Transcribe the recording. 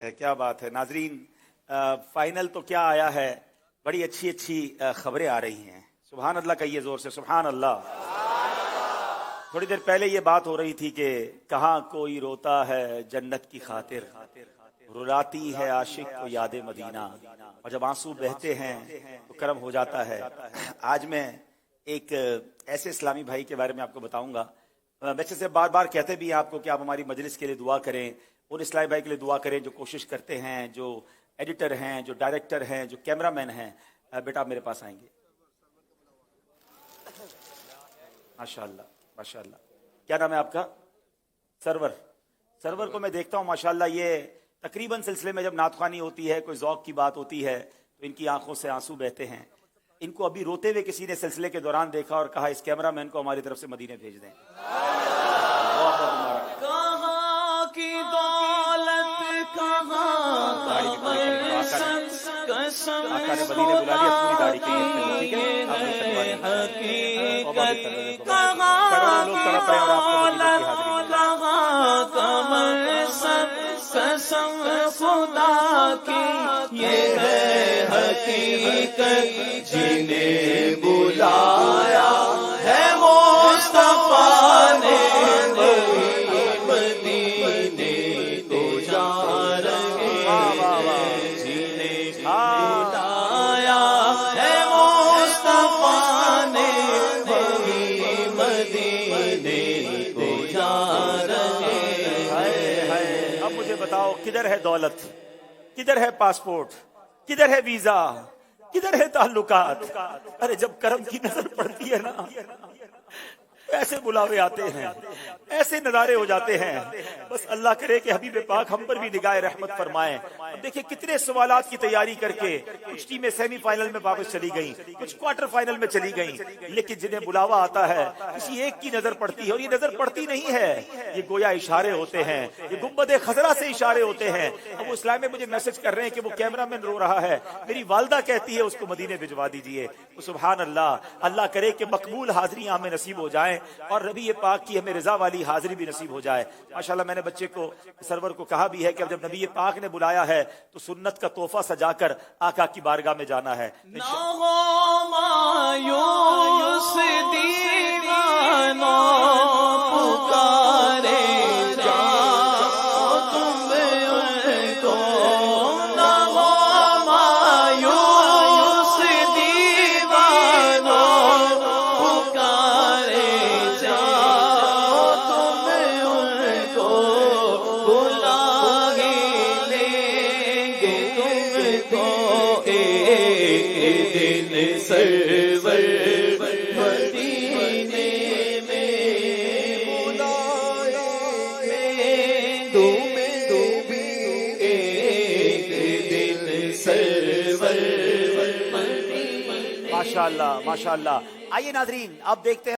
क्या बात है नाजरीन। फाइनल तो क्या आया है, बड़ी अच्छी अच्छी खबरें आ रही हैं। सुभान अल्लाह कहिए जोर से, सुभान अल्लाह। थोड़ी देर पहले ये बात हो रही थी कि कहाँ कोई रोता है जन्नत की खातिर, रुलाती है आशिक को याद मदीना, और जब आंसू बहते हैं तो कर्म हो जाता है। आज मैं एक ऐसे इस्लामी भाई के बारे में आपको बताऊंगा। वैसे से बार बार कहते भी हैं आपको कि आप हमारी मजलिस के लिए दुआ करें, उन इस्लामी भाई के लिए दुआ करें जो कोशिश करते हैं, जो एडिटर हैं, जो डायरेक्टर हैं, जो कैमरामैन हैं। बेटा मेरे पास आएंगे। माशाल्लाह माशाल्लाह। क्या नाम है आपका? सरवर। सरवर को मैं देखता हूँ माशाल्लाह, ये तकरीबन सिलसिले में जब नातखानी होती है, कोई ज़ौक़ की बात होती है तो इनकी आंखों से आंसू बहते हैं। इनको अभी रोते हुए किसी ने सिलसिले के दौरान देखा और कहा इस कैमरामैन को हमारी तरफ से मदीने भेज दें। कहाँ की दौलत कहाँ कसम आका ने मदीने बुला लिया पूरी दाढ़ी के लिए, ठीक है? हकीकत करोड़ों लोग तड़प रहे हैं और आपको मदीने की हाजिरी मिल रही है। कसम खुदा की ये है हकीकत, जिन्हें बुलाया है मुस्तफा ने मदीने को जा रहे हैं। जिन्हें बुलाया है मुस्तफा ने मदीने को जा रहे हैं। अब मुझे बताओ किधर है दौलत, किधर है पासपोर्ट, किधर है वीजा, किधर है ताल्लुकात? अरे जब कर्म की नजर पड़ती है ना, ऐसे बुलावे आते हैं, ऐसे नजारे हो जाते हैं। बस अल्लाह करे कि हबीब पाक हम पर भी निगाह रहमत फरमाए। अब देखिए कितने सवालात की तैयारी करके कुछ टीमें सेमीफाइनल में वापस चली गईं, कुछ क्वार्टर फाइनल में चली गईं, लेकिन जिन्हें बुलावा आता है किसी एक की नजर पड़ती है, और ये नजर पड़ती नहीं है, ये गोया इशारे होते हैं, ये गुंबद खजरा से इशारे होते हैं। अब वो इस्लाम में मुझे मैसेज कर रहे हैं कि वो कैमरामैन रो रहा है, मेरी वालदा कहती है उसको मदीने भिजवा दीजिए। तो सुभान अल्लाह, अल्लाह करे कि मकबूल हाजिरियां हमें नसीब हो जाए और नबी पाक की हमें रजा वाली हाजिरी भी नसीब हो जाए। माशाल्लाह मैंने बच्चे को, सरवर को कहा भी है कि अब जब नबी पाक ने बुलाया है तो सुन्नत का तोहफा सजाकर आका की बारगाह में जाना है। माशाल्लाह माशाल्लाह। आइए नाजरीन, आप देखते हैं